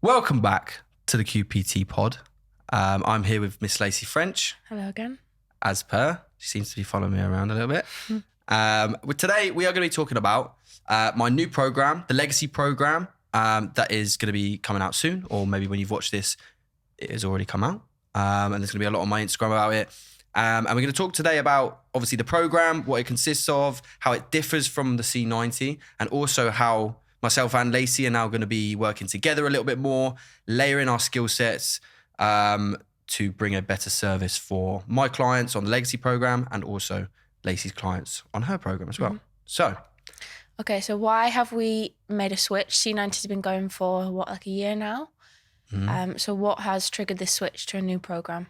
Welcome back to the QPT pod. I'm here with Miss Lacey French. Hello again. As per, she seems to be following me around a little bit. Today, we are going to be talking about my new program, the Legacy program, that is going to be coming out soon, or maybe when you've watched this, it has already come out. And there's going to be a lot on my Instagram about it. And we're going to talk today about, obviously, the program, what it consists of, how it differs from the C90, and also how myself and Lacey are now going to be working together a little bit more, layering our skill sets to bring a better service for my clients on the Legacy program and also Lacey's clients on her program as well. So why have we made a switch? C90's been going for like a year now. So what has triggered this switch to a new program?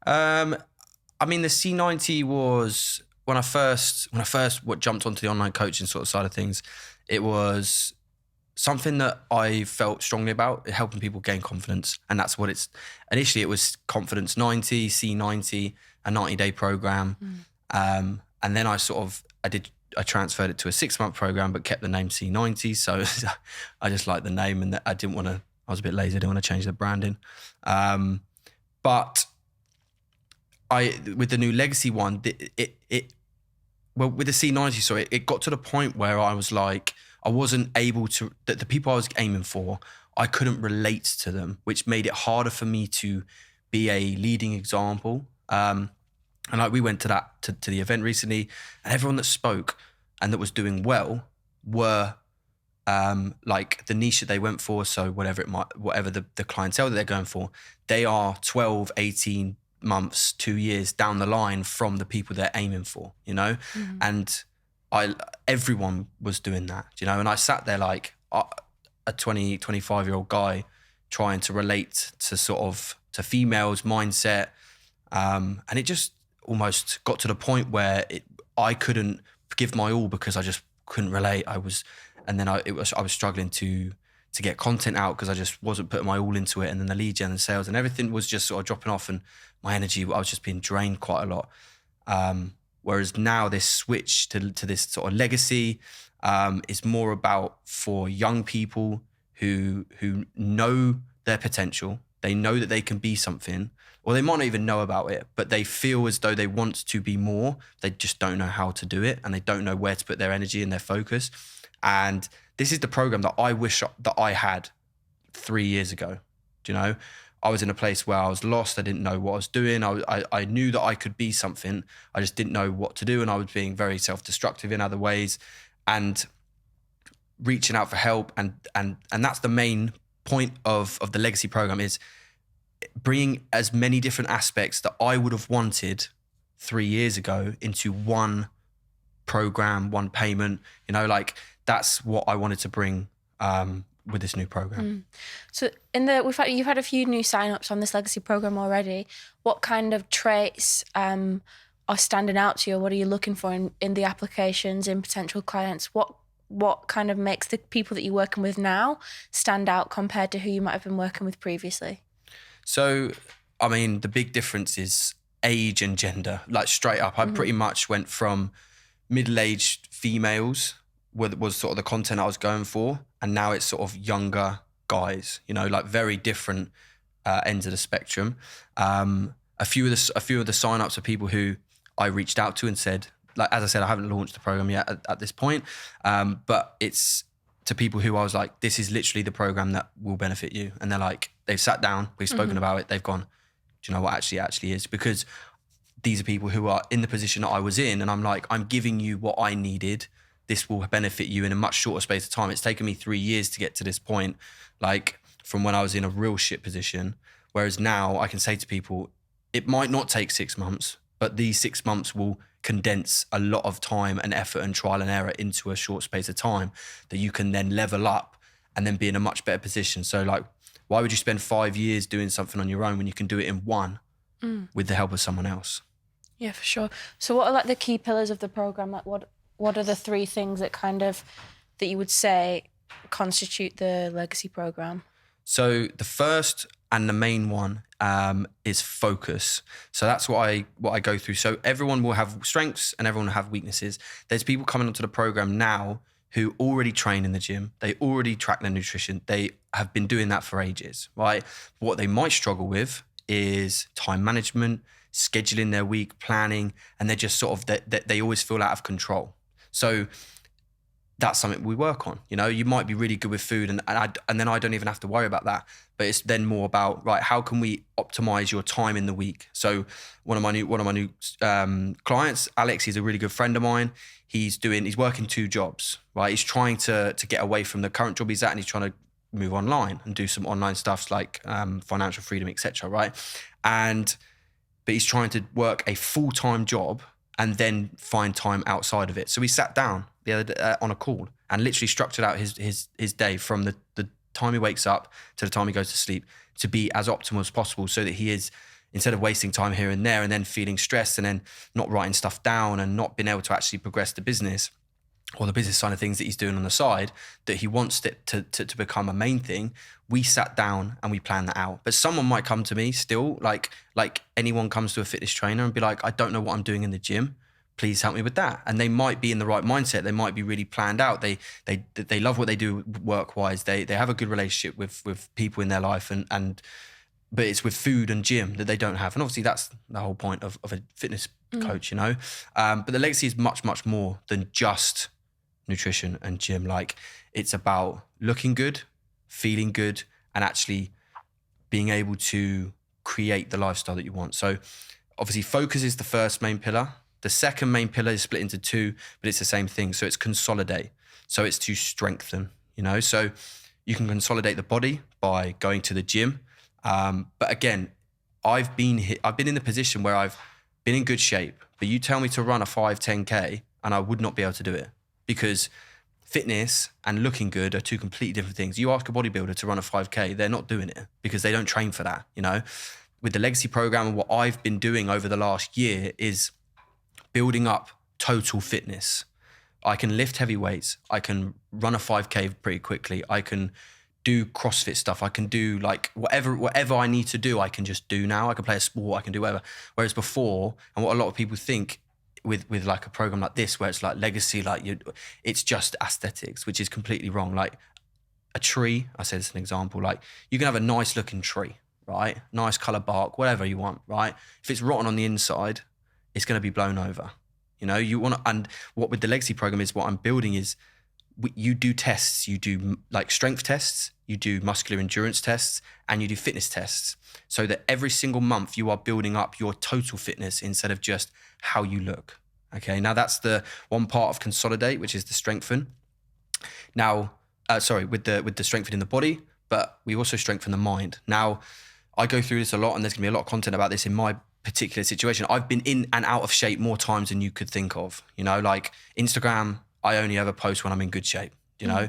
The C90 was when I first jumped onto the online coaching sort of side of things. It was something that I felt strongly about, helping people gain confidence. And that's what initially it was Confidence 90, C90, a 90-day program. And then I transferred it to a 6-month program, but kept the name C90. So I just liked the name and I was a bit lazy. I didn't want to change the branding. But with the new Legacy one, with the C90, it got to the point where I was like, I wasn't able to, the people I was aiming for, I couldn't relate to them, which made it harder for me to be a leading example. And we went to the event recently, and everyone that spoke and that was doing well were like the niche that they went for. So whatever the clientele that they're going for, they are 12, 18 months, 2 years down the line from the people they're aiming for, and everyone was doing that, and I sat there like a 20, 25-year-old guy trying to relate to to females mindset. And it just almost got to the point where I couldn't give my all because I just couldn't relate. I was struggling to get content out because I just wasn't putting my all into it. And then the lead gen and sales and everything was just sort of dropping off, and my energy, I was just being drained quite a lot. Whereas now this switch to this sort of Legacy is more about for young people who know their potential. They know that they can be something, or they might not even know about it, but they feel as though they want to be more. They just don't know how to do it, and they don't know where to put their energy and their focus. And this is the program that I wish that I had 3 years ago. I was in a place where I was lost. I didn't know what I was doing. I knew that I could be something. I just didn't know what to do. And I was being very self-destructive in other ways and reaching out for help. And that's the main point of the Legacy program, is bringing as many different aspects that I would have wanted 3 years ago into one program, one payment. That's what I wanted to bring with this new program. So you've had a few new signups on this Legacy program already. What kind of traits are standing out to you? What are you looking for in the applications, in potential clients? What kind of makes the people that you're working with now stand out compared to who you might have been working with previously? So, the big difference is age and gender. Like straight up, I pretty much went from middle-aged females was sort of the content I was going for, and now it's sort of younger guys, like very different ends of the spectrum. A few of the signups are people who I reached out to and said, like, as I said, I haven't launched the program yet at this point, but it's to people who I was like, this is literally the program that will benefit you. And they're like, they've sat down, we've spoken about it, they've gone, do you know what actually is? Because these are people who are in the position that I was in, and I'm like, I'm giving you what I needed. This will benefit you in a much shorter space of time. It's taken me 3 years to get to this point, like from when I was in a real shit position. Whereas now I can say to people, it might not take 6 months, but these 6 months will condense a lot of time and effort and trial and error into a short space of time that you can then level up and then be in a much better position. So like, why would you spend 5 years doing something on your own when you can do it in one with the help of someone else? Yeah, for sure. So what are like the key pillars of the program? Like what are the 3 things that you would say constitute the Legacy program? So the first and the main one is focus. So that's what I go through. So everyone will have strengths and everyone will have weaknesses. There's people coming onto the program now who already train in the gym. They already track their nutrition. They have been doing that for ages, right? What they might struggle with is time management, scheduling their week, planning, and they're just sort of, they always feel out of control. So that's something we work on. You know, you might be really good with food and then I don't even have to worry about that. But it's then more about, right, how can we optimize your time in the week? So one of my new clients, Alex, he's a really good friend of mine. He's working 2 jobs, right? He's trying to get away from the current job he's at, and he's trying to move online and do some online stuff like financial freedom, etc. Right? But he's trying to work a full-time job and then find time outside of it. So we sat down the other day, on a call, and literally structured out his day from the time he wakes up to the time he goes to sleep to be as optimal as possible, so that he is, instead of wasting time here and there and then feeling stressed and then not writing stuff down and not being able to actually progress the business or the business side of things that he's doing on the side, that he wants it to become a main thing. We sat down and we planned that out. But someone might come to me still, like anyone comes to a fitness trainer, and be like, I don't know what I'm doing in the gym. Please help me with that. And they might be in the right mindset. They might be really planned out. They love what they do work-wise. They have a good relationship with people in their life, but it's with food and gym that they don't have. And obviously that's the whole point of a fitness coach, you know. But the legacy is much, much more than just nutrition and gym. Like, it's about looking good, feeling good, and actually being able to create the lifestyle that you want. So obviously focus is the first main pillar. The second main pillar is split into 2, but it's the same thing. So it's consolidate. So it's to strengthen, you know. So you can consolidate the body by going to the gym. But again, I've been in the position where I've been in good shape, but you tell me to run a 5-10K and I would not be able to do it, because fitness and looking good are 2 completely different things. You ask a bodybuilder to run a 5K, they're not doing it because they don't train for that, you know. With the legacy program, and what I've been doing over the last year is building up total fitness. I can lift heavy weights. I can run a 5K pretty quickly. I can do CrossFit stuff. I can do like whatever I need to do, I can just do now. I can play a sport. I can do whatever. Whereas before, and what a lot of people think with like a program like this, where it's like legacy, like it's just aesthetics, which is completely wrong. Like a tree, I said, as an example, like you can have a nice looking tree, right? Nice color bark, whatever you want, right? If it's rotten on the inside, it's going to be blown over. You know, you want to, and what with the legacy program is, what I'm building is, you do tests, you do like strength tests, you do muscular endurance tests, and you do fitness tests, so that every single month you are building up your total fitness instead of just how you look. Okay, now that's the one part of consolidate, which is the strengthen. Now, with the strengthening the body, but we also strengthen the mind. Now, I go through this a lot, and there's gonna be a lot of content about this in my particular situation. I've been in and out of shape more times than you could think of. You know, like Instagram, I only ever post when I'm in good shape. You know,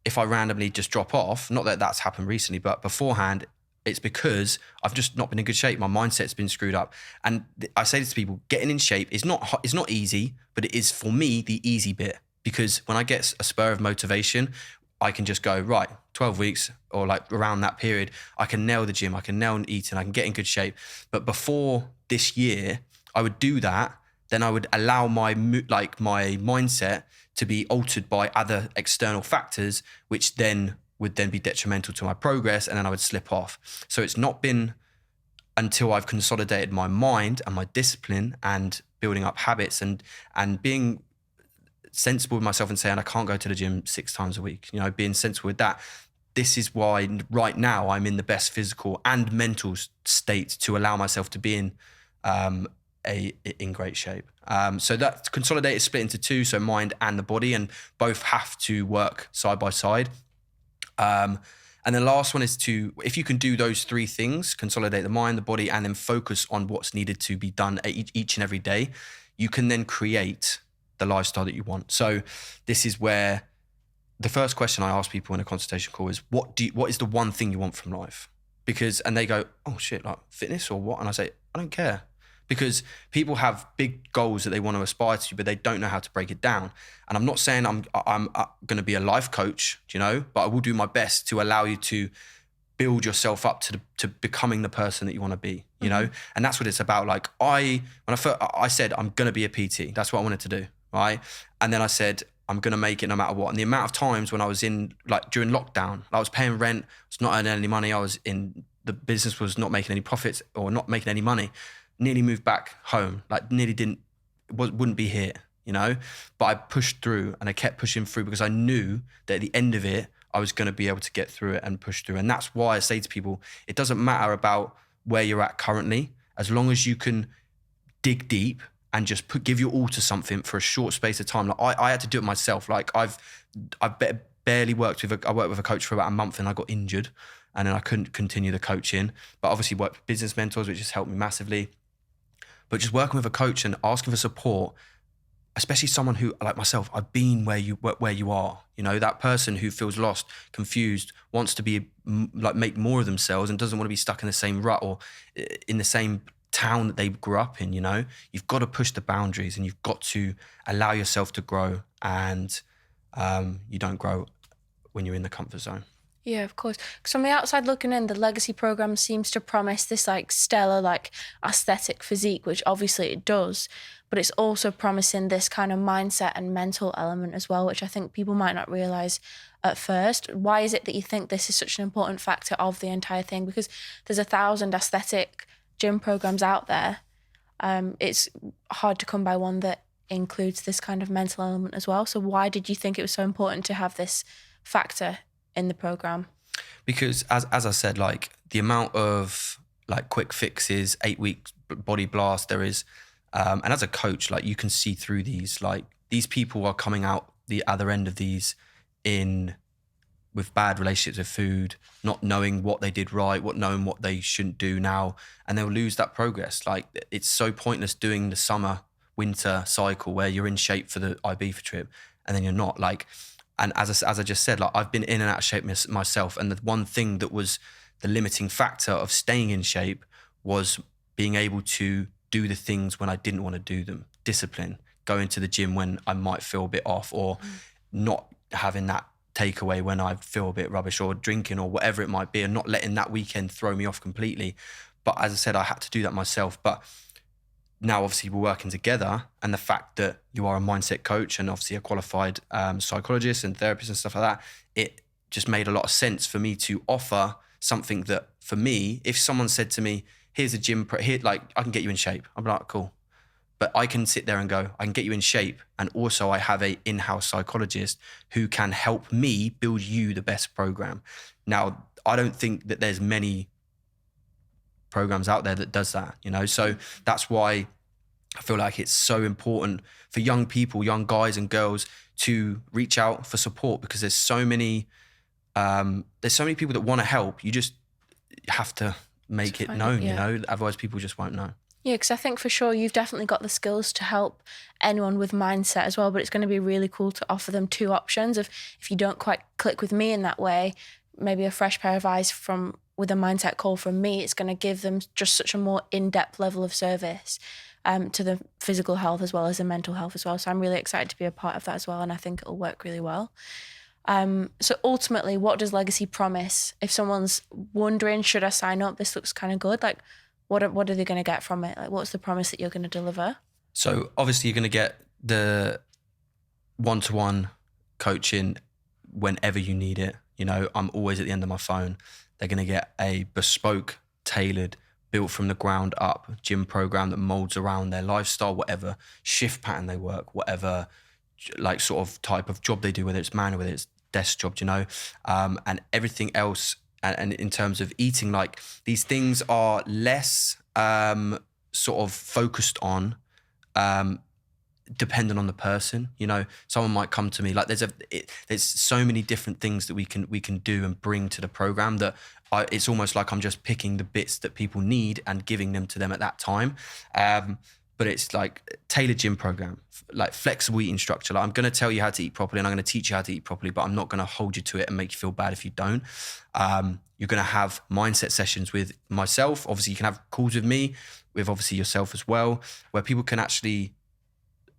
if I randomly just drop off, not that that's happened recently, but beforehand, it's because I've just not been in good shape. My mindset's been screwed up. And I say this to people, getting in shape is it's not easy, but it is, for me, the easy bit. Because when I get a spur of motivation, I can just go, right, 12 weeks or like around that period, I can nail the gym, I can nail eating, I can get in good shape. But before this year, I would do that. Then I would allow my mindset to be altered by other external factors, which then would then be detrimental to my progress, and then I would slip off. So it's not been until I've consolidated my mind and my discipline and building up habits and being sensible with myself and saying I can't go to the gym 6 times a week, you know, being sensible with that. This is why right now I'm in the best physical and mental state to allow myself to be in great shape. So that consolidate is split into 2, so mind and the body, and both have to work side by side. And the last one is if you can do those 3 things, consolidate the mind, the body, and then focus on what's needed to be done each and every day, you can then create the lifestyle that you want. So this is where the first question I ask people in a consultation call is, what is the one thing you want from life? And they go, oh shit, like fitness or what? And I say, I don't care. Because people have big goals that they want to aspire to, but they don't know how to break it down. And I'm not saying I'm going to be a life coach, you know, but I will do my best to allow you to build yourself up to becoming the person that you want to be, you know. And that's what it's about. Like I said I'm going to be a PT. That's what I wanted to do, right? And then I said I'm going to make it no matter what. And the amount of times when I was in, like during lockdown, I was paying rent, I was not earning any money, the business was not making any profits or not making any money, nearly moved back home, like nearly wouldn't be here, But I pushed through and I kept pushing through because I knew that at the end of it, I was going to be able to get through it and push through. And that's why I say to people, it doesn't matter about where you're at currently, as long as you can dig deep and just give your all to something for a short space of time. Like I had to do it myself. Like I've barely worked with I worked with a coach for about a month and I got injured and then I couldn't continue the coaching, but obviously worked with business mentors, which has helped me massively. But just working with a coach and asking for support, especially someone who, like myself, I've been where you are, that person who feels lost, confused, wants to be like make more of themselves and doesn't want to be stuck in the same rut or in the same town that they grew up in. You've got to push the boundaries and you've got to allow yourself to grow, and you don't grow when you're in the comfort zone. Yeah, of course. Because from the outside looking in, the legacy program seems to promise this like stellar, like aesthetic physique, which obviously it does, but it's also promising this kind of mindset and mental element as well, which I think people might not realize at first. Why is it that you think this is such an important factor of the entire thing? Because there's 1,000 aesthetic gym programs out there. It's hard to come by one that includes this kind of mental element as well. So why did you think it was so important to have this factor in the program? Because as I said, like the amount of like quick fixes, 8 weeks body blast there is, and as a coach, like you can see through these, like these people are coming out the other end of these with bad relationships with food, not knowing what they did right, knowing what they shouldn't do now, and they'll lose that progress. Like it's so pointless doing the summer winter cycle where you're in shape for the Ibiza trip and then you're not. Like, and as I just said, like I've been in and out of shape myself, and the one thing that was the limiting factor of staying in shape was being able to do the things when I didn't want to do them. Discipline, going to the gym when I might feel a bit off, or not having that takeaway when I feel a bit rubbish, or drinking or whatever it might be, and not letting that weekend throw me off completely. But as I said, I had to do that myself. But now obviously we're working together, and the fact that you are a mindset coach and obviously a qualified psychologist and therapist and stuff like that, it just made a lot of sense for me to offer something that, for me, if someone said to me, here's a gym, here, like I can get you in shape, I'm like, cool. But I can sit there and go, I can get you in shape. And also I have a in-house psychologist who can help me build you the best program. Now, I don't think that there's many programs out there that does that, So that's why I feel like it's so important for young people, young guys and girls, to reach out for support, because there's so many people that want to help. You just have to make it known, otherwise people just won't know. Yeah, because I think for sure you've definitely got the skills to help anyone with mindset as well, but it's going to be really cool to offer them two options. If you don't quite click with me in that way, maybe a fresh pair of eyes with a mindset call from me, it's going to give them just such a more in-depth level of service to the physical health as well as the mental health as well. So I'm really excited to be a part of that as well, and I think it'll work really well. So ultimately, what does Legacy promise? If someone's wondering, should I sign up? This looks kind of good. Like, what are they going to get from it? Like, what's the promise that you're going to deliver? So obviously you're going to get the one-to-one coaching whenever you need it. I'm always at the end of my phone. They're going to get a bespoke, tailored, built from the ground up gym program that molds around their lifestyle, whatever shift pattern they work, whatever like sort of type of job they do, whether it's manual, whether it's desk job, and everything else. And in terms of eating, like these things are less sort of focused on dependent on the person. Someone might come to me, like there's so many different things that we can do and bring to the program that it's almost like I'm just picking the bits that people need and giving them to them at that time. But it's like tailored gym program, like flexible eating structure. Like I'm going to tell you how to eat properly, and I'm going to teach you how to eat properly, but I'm not going to hold you to it and make you feel bad if you don't. You're going to have mindset sessions with myself. Obviously you can have calls with me, with obviously yourself as well, where people can actually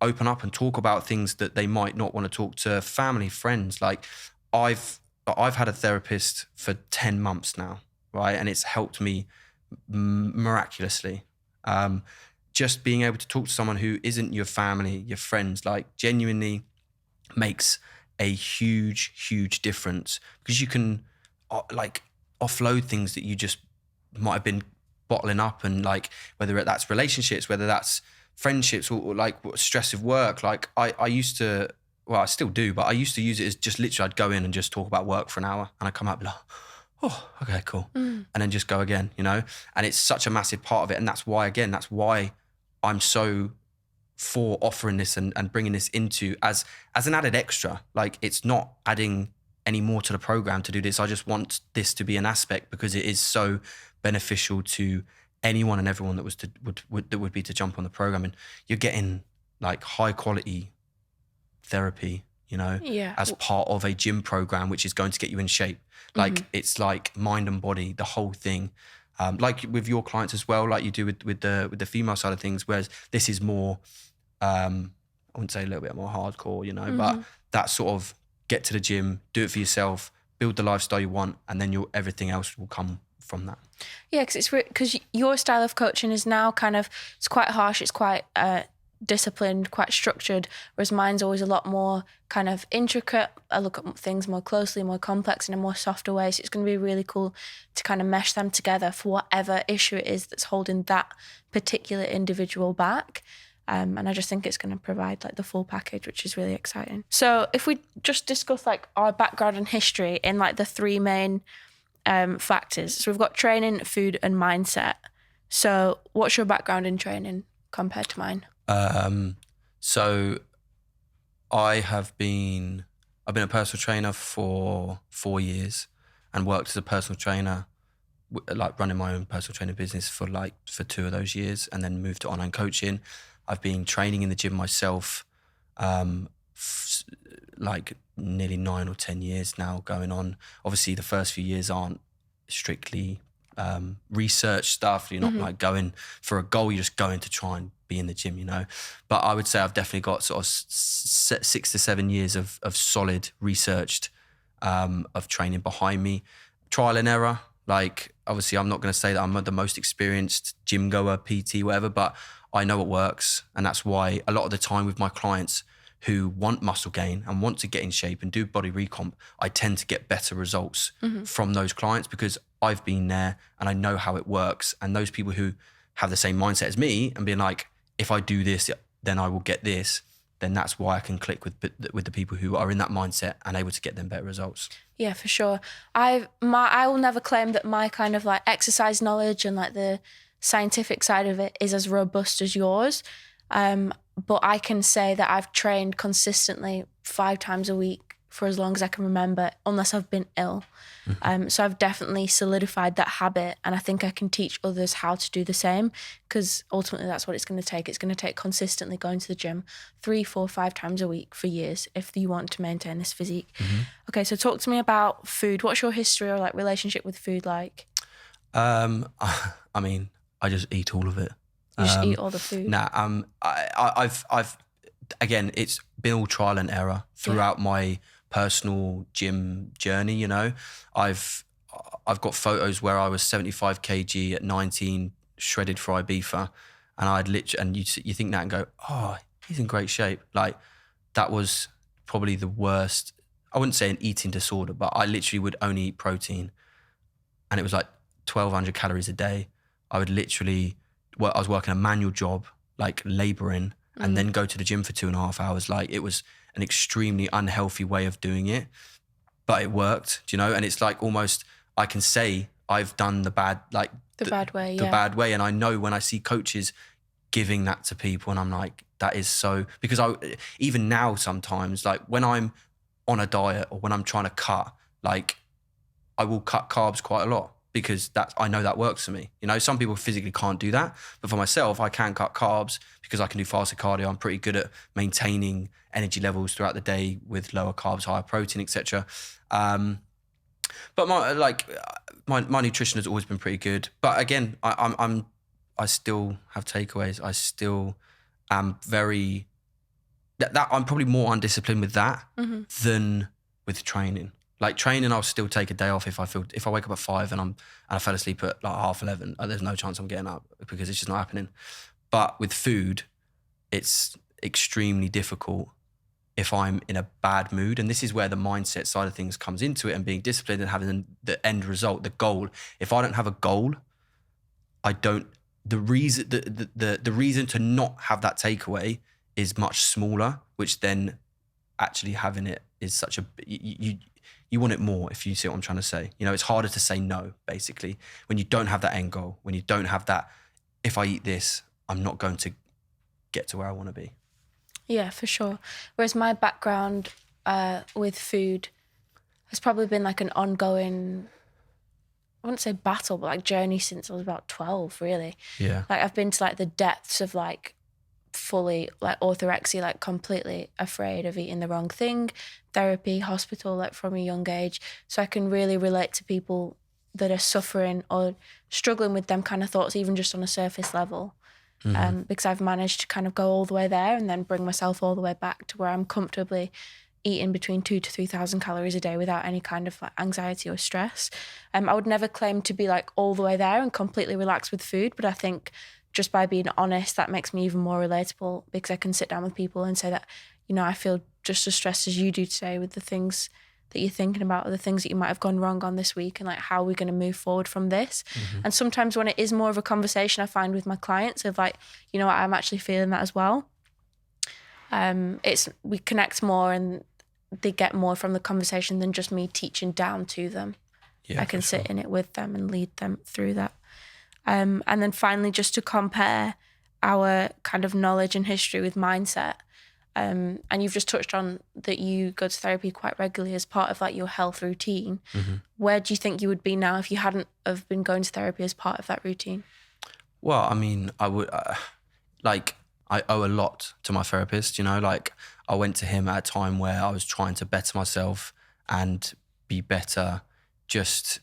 open up and talk about things that they might not want to talk to family, friends. Like I've had a therapist for 10 months now, right? And it's helped me miraculously. Just being able to talk to someone who isn't your family, your friends, like genuinely makes a huge difference, because you can like offload things that you just might have been bottling up, and like whether that's relationships, whether that's friendships, or like stress of work. Like I used to, well, I still do, but I used to use it as just literally I'd go in and just talk about work for an hour, and I'd come out and be like, oh, okay, cool. And then just go again, you know? And it's such a massive part of it. And that's why I'm so for offering this and bringing this into as an added extra. Like, it's not adding any more to the program to do this. I just want this to be an aspect, because it is so beneficial to anyone and everyone that would be to jump on the program. And you're getting like high quality therapy, you know, as part of a gym program, which is going to get you in shape. Like, it's like mind and body, the whole thing. Like with your clients as well, like you do with the female side of things, whereas this is more, I wouldn't say a little bit more hardcore, you know, but that sort of get to the gym, do it for yourself, build the lifestyle you want, and then everything else will come from that. Yeah, because your style of coaching is now kind of, it's quite harsh, it's quite disciplined, quite structured, whereas mine's always a lot more kind of intricate. I look at things more closely, more complex, in a more softer way. So it's going to be really cool to kind of mesh them together for whatever issue it is that's holding that particular individual back. And I just think it's going to provide like the full package, which is really exciting. So if we just discuss like our background and history in like the three main factors. So we've got training, food, and mindset. So what's your background in training compared to mine? So I've been a personal trainer for 4 years, and worked as a personal trainer, like running my own personal training business for 2 of those years, and then moved to online coaching. I've been training in the gym myself, like nearly 9 or 10 years now going on. Obviously the first few years aren't strictly research stuff. You're not like going for a goal, you're just going to try and be in the gym, you know. But I would say I've definitely got sort of 6 to 7 years of solid researched of training behind me. Trial and error. Like, obviously I'm not going to say that I'm the most experienced gym goer, PT, whatever, but I know what works. And that's why a lot of the time with my clients who want muscle gain and want to get in shape and do body recomp, I tend to get better results from those clients, because I've been there and I know how it works. And those people who have the same mindset as me and being like, if I do this, then I will get this, then that's why I can click with the people who are in that mindset and able to get them better results. Yeah, for sure. I will never claim that my kind of like exercise knowledge and like the scientific side of it is as robust as yours. But I can say that I've trained consistently 5 times a week for as long as I can remember, unless I've been ill. So I've definitely solidified that habit, and I think I can teach others how to do the same, because ultimately that's what it's going to take. It's going to take consistently going to the gym 3, 4, 5 times a week for years if you want to maintain this physique. Okay, so talk to me about food. What's your history or like relationship with food like? I mean, I just eat all of it. You just eat all the food? Nah, I've again, it's been all trial and error throughout my personal gym journey, you know. I've got photos where I was 75 kg at 19, shredded for Ibiza, and I'd literally, and you think that and go, oh, he's in great shape. Like, that was probably the worst. I wouldn't say an eating disorder, but I literally would only eat protein, and it was like 1,200 calories a day. I would literally, I was working a manual job, like labouring, and then go to the gym for 2.5 hours. Like, it was an extremely unhealthy way of doing it, but it worked, do you know? And it's like, almost, I can say I've done the bad, like the bad way. The bad way. And I know when I see coaches giving that to people, and I'm like, that is so, because even now sometimes, like when I'm on a diet or when I'm trying to cut, like I will cut carbs quite a lot, because I know that works for me. You know, some people physically can't do that, but for myself, I can cut carbs because I can do faster cardio. I'm pretty good at maintaining energy levels throughout the day with lower carbs, higher protein, etc. But my nutrition has always been pretty good. But again, I still have takeaways. I still am very that I'm probably more undisciplined with that than with training. Like training, I'll still take a day off if I wake up at 5 and I fell asleep at like 11:30. There's no chance I'm getting up, because it's just not happening. But with food, it's extremely difficult if I'm in a bad mood. And this is where the mindset side of things comes into it, and being disciplined and having the end result, the goal. If I don't have a goal, the reason to not have that takeaway is much smaller, which then actually having it is such a, you want it more, if you see what I'm trying to say. You know, it's harder to say no, basically, when you don't have that end goal, when you don't have that, if I eat this, I'm not going to get to where I want to be. Yeah, for sure. Whereas my background with food has probably been like an ongoing, I wouldn't say battle, but like journey since I was about 12, really. Yeah. Like I've been to like the depths of like fully like orthorexia, like completely afraid of eating the wrong thing, therapy, hospital, like from a young age. So I can really relate to people that are suffering or struggling with them kind of thoughts, even just on a surface level. Because I've managed to kind of go all the way there and then bring myself all the way back to where I'm comfortably eating between 2,000 to 3,000 calories a day without any kind of like anxiety or stress. I would never claim to be like all the way there and completely relaxed with food, but I think just by being honest, that makes me even more relatable, because I can sit down with people and say that, you know, I feel just as stressed as you do today with the things that you're thinking about, or the things that you might have gone wrong on this week, and like how we're going to move forward from this. And sometimes when it is more of a conversation, I find with my clients of like, you know what, I'm actually feeling that as well. We connect more and they get more from the conversation than just me teaching down to them. Yeah, I can sit in it with them and lead them through that. And then finally, just to compare our kind of knowledge and history with mindset. And you've just touched on that you go to therapy quite regularly as part of like your health routine. Where do you think you would be now if you hadn't have been going to therapy as part of that routine? Well, I mean, I would, I owe a lot to my therapist, you know, like I went to him at a time where I was trying to better myself and be better, just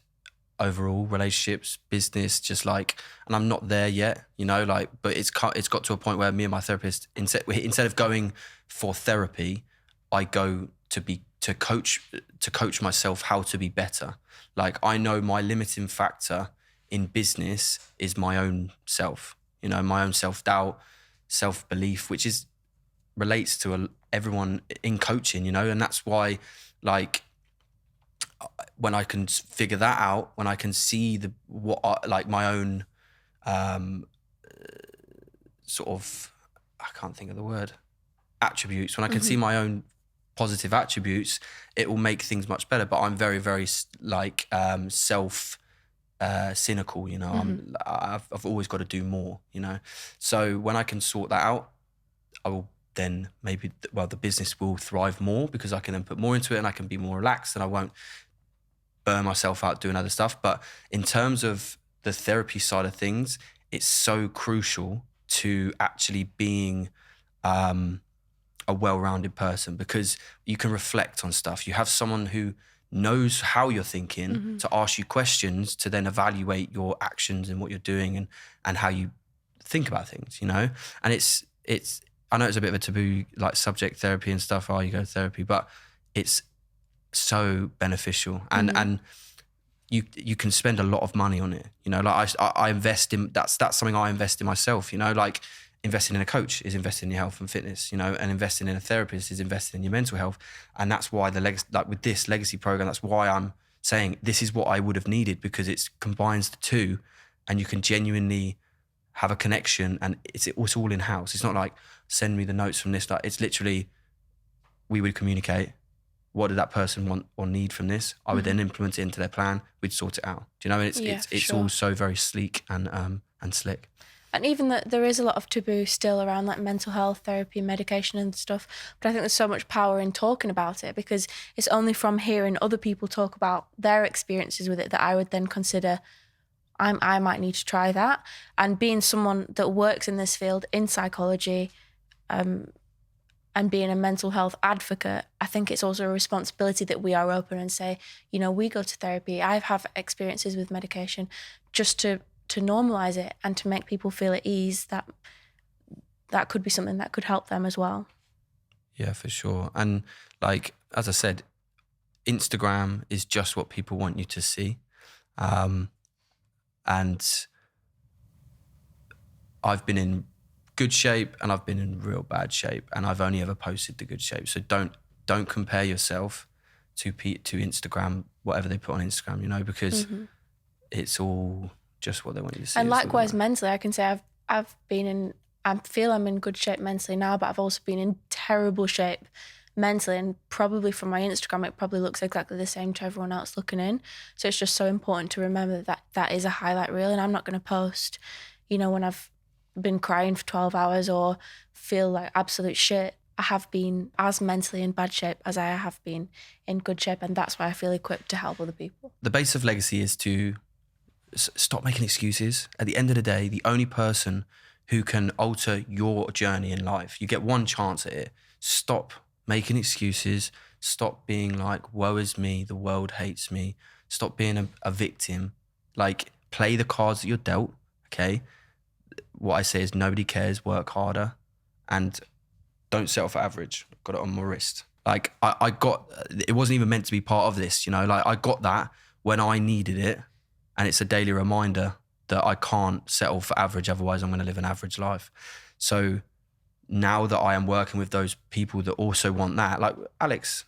overall relationships, business, just like, and I'm not there yet, you know, like, but it's got to a point where me and my therapist, instead of going for therapy, I go to coach myself how to be better. Like I know my limiting factor in business is my own self, you know, my own self-doubt, self-belief, which relates to everyone in coaching, you know, and that's why, like, when I can figure that out, when I can see my own sort of, I can't think of the word, attributes, when I can see my own positive attributes, it will make things much better. But I'm very, very like self cynical, you know. I've always got to do more, you know. So when I can sort that out, I will then the business will thrive more, because I can then put more into it and I can be more relaxed and I won't burn myself out doing other stuff. But in terms of the therapy side of things, it's so crucial to actually being a well-rounded person, because you can reflect on stuff. You have someone who knows how you're thinking to ask you questions, to then evaluate your actions and what you're doing and how you think about things, you know. And it's I know it's a bit of a taboo, like subject, therapy and stuff. Oh, you go to therapy, but it's so beneficial, and you can spend a lot of money on it, you know. Like I invest in, that's something I invest in myself, you know. Like investing in a coach is investing in your health and fitness, you know, and investing in a therapist is investing in your mental health. And that's why with this legacy program, that's why I'm saying this is what I would have needed, because it combines the two, and you can genuinely have a connection, and it's all in house. It's not like send me the notes from this. Like it's literally, we would communicate. What did that person want or need from this? I would then implement it into their plan. We'd sort it out. Do you know? And it's all so very sleek and slick. And even that there is a lot of taboo still around like mental health, therapy, medication and stuff. But I think there's so much power in talking about it, because it's only from hearing other people talk about their experiences with it that I would then consider I might need to try that. And being someone that works in this field in psychology, and being a mental health advocate, I think it's also a responsibility that we are open and say, you know, we go to therapy. I have experiences with medication, just to normalise it and to make people feel at ease that could be something that could help them as well. Yeah, for sure. And like, as I said, Instagram is just what people want you to see. And I've been in good shape and I've been in real bad shape, and I've only ever posted the good shape. So don't compare yourself to Instagram, whatever they put on Instagram, you know, because it's all just what they want you to see. And likewise, mentally, I can say I've been in. I feel I'm in good shape mentally now, but I've also been in terrible shape mentally, and probably from my Instagram, it probably looks exactly the same to everyone else looking in. So it's just so important to remember that that is a highlight reel, and I'm not going to post, you know, when I've been crying for 12 hours or feel like absolute shit. I have been as mentally in bad shape as I have been in good shape, and that's why I feel equipped to help other people. The base of legacy is to stop making excuses. At the end of the day, the only person who can alter your journey in life, you get one chance at it. Stop making excuses. Stop being like, woe is me, the world hates me. Stop being a victim. Like, play the cards that you're dealt, okay? What I say is nobody cares, work harder, and don't settle for average. Got it on my wrist. Like, I got, it wasn't even meant to be part of this, you know? Like, I got that when I needed it, and it's a daily reminder that I can't settle for average, otherwise I'm going to live an average life. So now that I am working with those people that also want that, like Alex,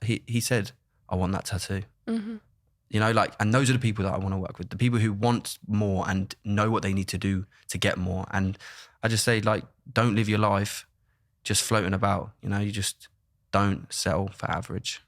he said, I want that tattoo. You know, like, and those are the people that I want to work with, the people who want more and know what they need to do to get more. And I just say, like, don't live your life just floating about, you know, you just don't settle for average.